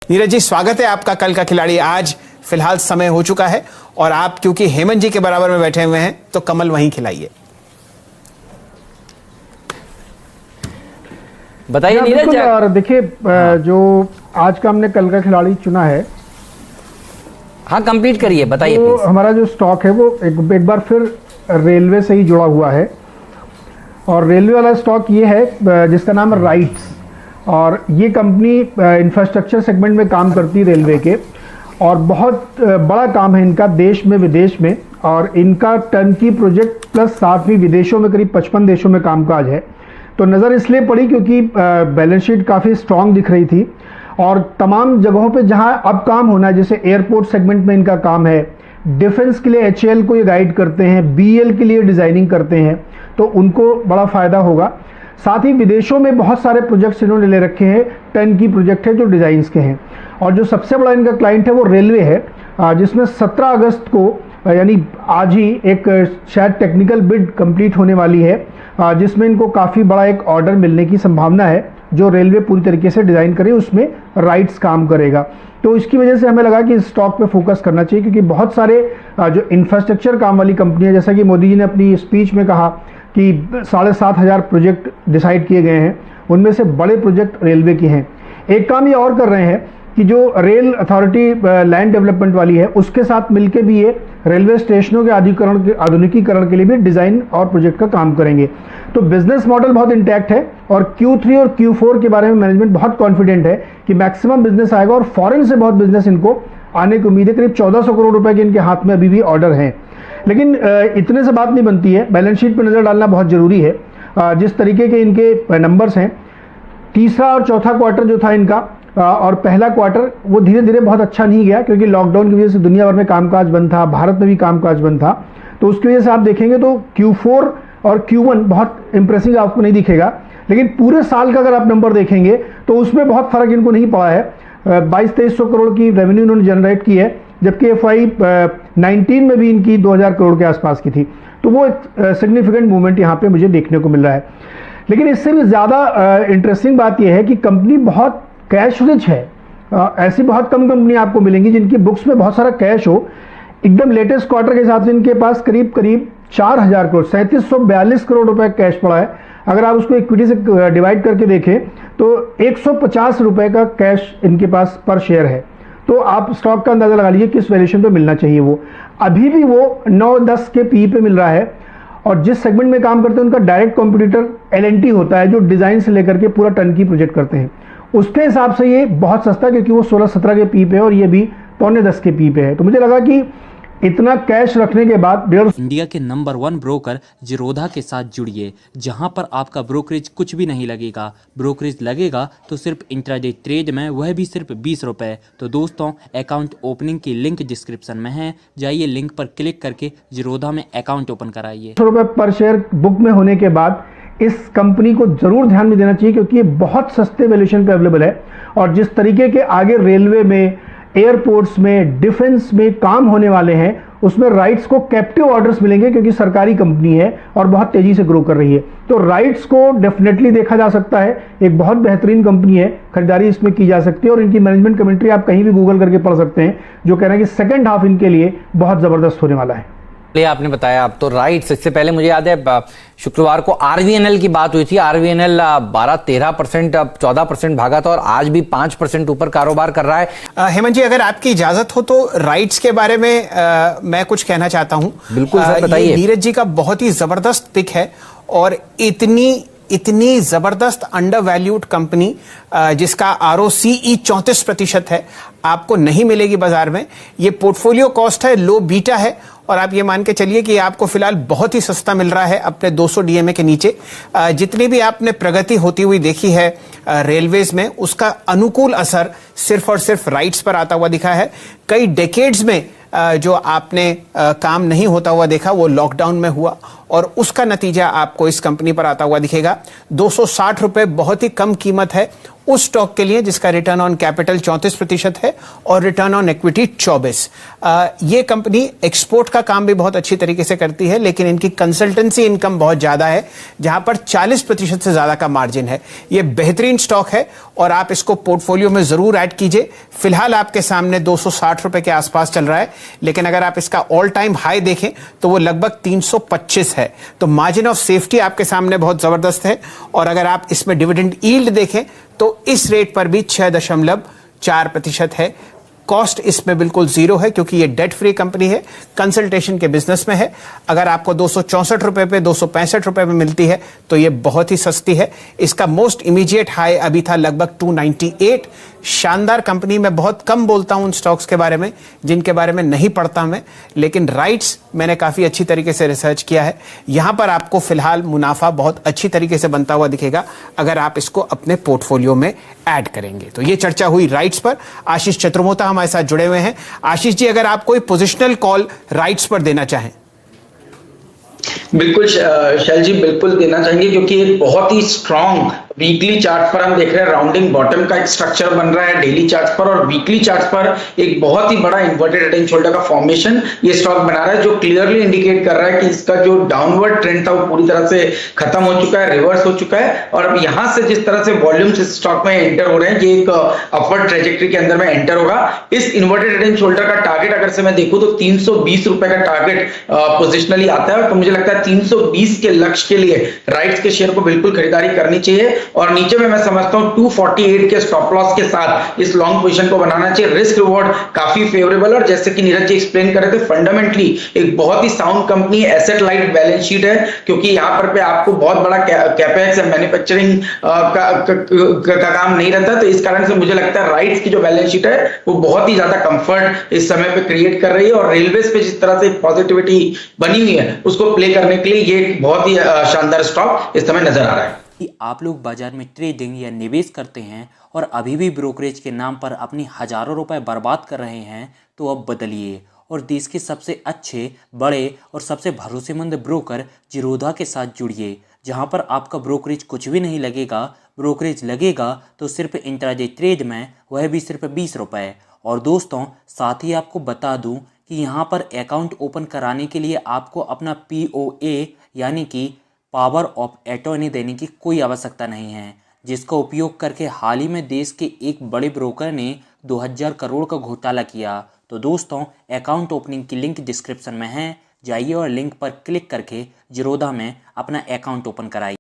नीरज जी, स्वागत है आपका कल का खिलाड़ी। आज फिलहाल समय हो चुका है और आप क्योंकि हेमंत जी के बराबर में बैठे हुए हैं तो कमल वहीं खिलाइए। बताइए नीरज। और देखिए जो आज का हमने कल का खिलाड़ी चुना है, हाँ कंप्लीट करिए, बताइए। तो हमारा जो स्टॉक है वो एक बार फिर रेलवे से ही जुड़ा हुआ है और रेलवे वाला स्टॉक ये है जिसका नाम है राइट्स। और ये कंपनी इंफ्रास्ट्रक्चर सेगमेंट में काम करती है रेलवे के, और बहुत बड़ा काम है इनका देश में विदेश में, और इनका टर्नकी प्रोजेक्ट प्लस साथ ही विदेशों में करीब 55 देशों में कामकाज है। तो नज़र इसलिए पड़ी क्योंकि बैलेंस शीट काफ़ी स्ट्रांग दिख रही थी और तमाम जगहों पे जहां अब काम होना है, जैसे एयरपोर्ट सेगमेंट में इनका काम है, डिफेंस के लिए एचएएल को ये गाइड करते हैं, बीएल के लिए डिज़ाइनिंग करते हैं, तो उनको बड़ा फ़ायदा होगा। साथ ही विदेशों में बहुत सारे प्रोजेक्ट्स इन्होंने ले रखे हैं, टर्नकी प्रोजेक्ट है जो डिज़ाइंस के हैं। और जो सबसे बड़ा इनका क्लाइंट है वो रेलवे है, जिसमें 17 अगस्त को यानी आज ही एक शायद टेक्निकल बिड कंप्लीट होने वाली है, जिसमें इनको काफ़ी बड़ा एक ऑर्डर मिलने की संभावना है। जो रेलवे पूरी तरीके से डिज़ाइन करे उसमें राइट्स काम करेगा। तो इसकी वजह से हमें लगा कि इस स्टॉक पे फोकस करना चाहिए, क्योंकि बहुत सारे जो इंफ्रास्ट्रक्चर काम वाली कंपनियां, जैसा कि मोदी जी ने अपनी स्पीच में कहा कि 7,500 प्रोजेक्ट डिसाइड किए गए हैं, उनमें से बड़े प्रोजेक्ट रेलवे के हैं। एक काम ये और कर रहे हैं कि जो रेल अथॉरिटी लैंड डेवलपमेंट वाली है उसके साथ मिलकर भी ये रेलवे स्टेशनों के आधुनिकीकरण के लिए भी डिज़ाइन और प्रोजेक्ट का काम करेंगे। तो बिजनेस मॉडल बहुत इंटैक्ट है और Q3 और Q4 के बारे में मैनेजमेंट बहुत कॉन्फिडेंट है कि मैक्सिमम बिजनेस आएगा और फॉरेन से बहुत बिजनेस इनको आने की उम्मीद है। करीब 1400 करोड़ रुपए के इनके हाथ में अभी भी ऑर्डर हैं। लेकिन इतने से बात नहीं बनती है, बैलेंस शीट पर नज़र डालना बहुत ज़रूरी है। जिस तरीके के इनके नंबर्स हैं, तीसरा और चौथा क्वार्टर जो था इनका और पहला क्वार्टर वो धीरे धीरे बहुत अच्छा नहीं गया, क्योंकि लॉकडाउन की वजह से दुनिया भर में कामकाज बंद था, भारत में भी कामकाज बंद था। तो उसकी वजह से आप देखेंगे तो Q4 और Q1 बहुत इंप्रेसिव आपको नहीं दिखेगा, लेकिन पूरे साल का अगर आप नंबर देखेंगे तो उसमें बहुत फर्क इनको नहीं पड़ा है। 2200-2300 करोड़ की रेवेन्यू इन्होंने जनरेट की है, जबकि FY19 में भी इनकी 2000 करोड़ के आसपास की थी। तो वो एक सिग्निफिकेंट मूवमेंट यहाँ पे मुझे देखने को मिल रहा है। लेकिन इससे भी ज़्यादा इंटरेस्टिंग बात यह है कि कंपनी बहुत कैश रिच है। ऐसी बहुत कम कंपनी आपको मिलेंगी जिनकी बुक्स में बहुत सारा कैश हो। एकदम लेटेस्ट क्वार्टर के हिसाब से इनके पास करीब 4000 करोड़ 3742 करोड़ रुपए कैश पड़ा है। अगर आप उसको इक्विटी से डिवाइड करके देखें तो 150 रुपए का कैश इनके पास पर शेयर है। तो आप स्टॉक का अंदाजा लगा लीजिए किस वैल्यूएशन पे मिलना चाहिए। वो अभी भी वो 9-10 के पी पे मिल रहा है, और जिस सेगमेंट में काम करते हैं उनका डायरेक्ट कॉम्पिटिटर L&T होता है, जो डिजाइन से लेकर के पूरा टर्नकी प्रोजेक्ट करते हैं। उसके हिसाब से ये बहुत सस्ता, क्योंकि वो 16-17 के पी पे है और ये भी 9.25 के पी पे है। तो मुझे लगा कि इतना कैश रखने के बाद इंडिया के नंबर 1 ब्रोकर जिरोधा के साथ जुड़िए, जहां पर आपका ब्रोकरेज कुछ भी नहीं लगेगा। ब्रोकरेज लगेगा तो सिर्फ इंट्राडे ट्रेड में, वह भी सिर्फ 20 रुपए। तो दोस्तों, अकाउंट ओपनिंग की लिंक डिस्क्रिप्शन में है, जाइए लिंक पर क्लिक करके जिरोधा में अकाउंट ओपन कराइए। ₹100 पर शेयर बुक में होने के बाद इस कंपनी को जरूर ध्यान में देना चाहिए, क्योंकि ये बहुत सस्ते वैल्यूएशन पे अवेलेबल है। और जिस तरीके के आगे रेलवे में, एयरपोर्ट्स में, डिफेंस में काम होने वाले हैं, उसमें राइट्स को कैप्टिव ऑर्डर्स मिलेंगे, क्योंकि सरकारी कंपनी है और बहुत तेजी से ग्रो कर रही है। तो राइट्स को डेफिनेटली देखा जा सकता है, एक बहुत बेहतरीन कंपनी है, खरीदारी इसमें की जा सकती है। और इनकी मैनेजमेंट कमेंट्री आप कहीं भी गूगल करके पढ़ सकते हैं, जो कह रहे हैं कि सेकंड हाफ इनके लिए बहुत जबरदस्त होने वाला है। आपने बताया अब तो राइट्स, इससे पहले मुझे याद है शुक्रवार को RVNL की बात हुई थी। RVNL 12-13%, अब 14% भागा था और आज भी 5% ऊपर कारोबार कर रहा है। हेमंत जी, अगर आपकी इजाजत हो तो राइट्स के बारे में मैं कुछ कहना चाहता हूं। बिल्कुल सर, बताइए। नीरज जी का बहुत ही जबरदस्त पिक है और इतनी जबरदस्त अंडर वैल्यूड कंपनी जिसका ROCE 34% है, आपको नहीं मिलेगी बाजार में। ये पोर्टफोलियो कॉस्ट है, लो बीटा है, और आप ये मान के चलिए कि आपको फिलहाल बहुत ही सस्ता मिल रहा है अपने 200 DMA के नीचे। जितनी भी आपने प्रगति होती हुई देखी है रेलवेज में, उसका अनुकूल असर सिर्फ और सिर्फ राइट्स पर आता हुआ दिखा है। कई डेकेड्स में जो आपने काम नहीं होता हुआ देखा वो लॉकडाउन में हुआ, और उसका नतीजा आपको इस कंपनी पर आता हुआ दिखेगा। 260 रुपए बहुत ही कम कीमत है उस स्टॉक के लिए जिसका रिटर्न ऑन कैपिटल 34% है और रिटर्न ऑन इक्विटी 24। ये कंपनी एक्सपोर्ट का काम भी बहुत अच्छी तरीके से करती है, लेकिन इनकी कंसल्टेंसी इनकम बहुत ज्यादा है जहां पर 40% से ज्यादा का मार्जिन है। ये बेहतरीन स्टॉक है और आप इसको पोर्टफोलियो में जरूर ऐड कीजिए। फिलहाल आपके सामने 260 रुपए के आसपास चल रहा है, लेकिन अगर आप इसका ऑल टाइम हाई देखें तो वो लगभग 325 है। तो मार्जिन ऑफ सेफ्टी आपके सामने बहुत जबरदस्त है। और अगर आप इसमें डिविडेंड यील्ड देखें तो इस रेट पर भी 6.4% है। कॉस्ट इसमें बिल्कुल जीरो है क्योंकि ये डेट फ्री कंपनी है, कंसल्टेशन के बिजनेस में है। अगर आपको 264 रुपए पे 265 रुपए में मिलती है तो ये बहुत ही सस्ती है। इसका मोस्ट इमीडिएट हाई अभी था लगभग 298। शानदार कंपनी। मैं बहुत कम बोलता हूं उन स्टॉक्स के बारे में जिनके बारे में नहीं पढ़ता मैं, लेकिन राइट्स मैंने काफी अच्छी तरीके से रिसर्च किया है। यहां पर आपको फिलहाल मुनाफा बहुत अच्छी तरीके से बनता हुआ दिखेगा अगर आप इसको अपने पोर्टफोलियो में ऐड करेंगे। तो ये चर्चा हुई राइट्स पर। आशीष चतुर्मोता हमारे साथ जुड़े हुए हैं। आशीष जी, अगर आप कोई पोजिशनल कॉल राइट्स पर देना चाहें। बिल्कुल शैल जी, बिल्कुल देना चाहेंगे क्योंकि एक बहुत ही स्ट्रॉन्ग वीकली चार्ट पर हम देख रहे हैं राउंडिंग बॉटम का एक स्ट्रक्चर बन रहा है डेली चार्ट पर, और वीकली चार्ट पर एक बहुत ही बड़ा इन्वर्टेड हेड एंड शोल्डर का फॉर्मेशन ये स्टॉक बना रहा है, जो क्लियरली इंडिकेट कर रहा है कि इसका जो डाउनवर्ड ट्रेंड था वो पूरी तरह से खत्म हो चुका है, रिवर्स हो चुका है। और अब यहां से जिस तरह से वॉल्यूम्स इस स्टॉक में एंटर हो रहे हैं, ये एक अपवर्ड ट्रेजेक्टरी के अंदर में एंटर होगा। इस इन्वर्टेड हेड एंड शोल्डर का टारगेट अगर से मैं देखूं तो 320 रुपए का टारगेट पोजिशनली आता है। तो मुझे लगता है 320 के लक्ष्य के लिए राइट्स के शेयर को बिल्कुल खरीदारी करनी चाहिए। और नीचे में मैं समझता हूं 248 के स्टॉप लॉस के साथ इस लॉन्ग पोजीशन को बनाना चाहिए। रिस्क रिवॉर्ड काफी फेवरेबल, और जैसे कि नीरज जी एक्सप्लेन कर रहे थे, फंडामेंटली एक बहुत ही sound company, asset light balance sheet है, क्योंकि यहां पर पे आपको बहुत बड़ा कैपेक्स या मैन्युफैक्चरिंग का काम नहीं रहता। तो इस कारण से मुझे लगता है राइट्स की जो बैलेंस शीट है वो बहुत ही ज्यादा कंफर्ट इस समय पे क्रिएट कर रही है, और रेलवेज पे जिस तरह से पॉजिटिविटी बनी हुई है उसको प्ले करने के लिए ये एक बहुत ही शानदार स्टॉक इस समय नजर आ रहा है। कि आप लोग बाजार में ट्रेडिंग या निवेश करते हैं और अभी भी ब्रोकरेज के नाम पर अपनी हजारों रुपए बर्बाद कर रहे हैं, तो अब बदलिए और देश के सबसे अच्छे, बड़े और सबसे भरोसेमंद ब्रोकर जिरोधा के साथ जुड़िए, जहां पर आपका ब्रोकरेज कुछ भी नहीं लगेगा। ब्रोकरेज लगेगा तो सिर्फ इंट्राडे ट्रेड में, वह भी सिर्फ 20 रुपये। और दोस्तों, साथ ही आपको बता दूं कि यहाँ पर अकाउंट ओपन कराने के लिए आपको अपना POA यानी कि पावर ऑफ अटॉर्नी देने की कोई आवश्यकता नहीं है, जिसका उपयोग करके हाल ही में देश के एक बड़े ब्रोकर ने 2000 करोड़ का घोटाला किया। तो दोस्तों, अकाउंट ओपनिंग की लिंक डिस्क्रिप्शन में है, जाइए और लिंक पर क्लिक करके जिरोधा में अपना अकाउंट ओपन कराइए।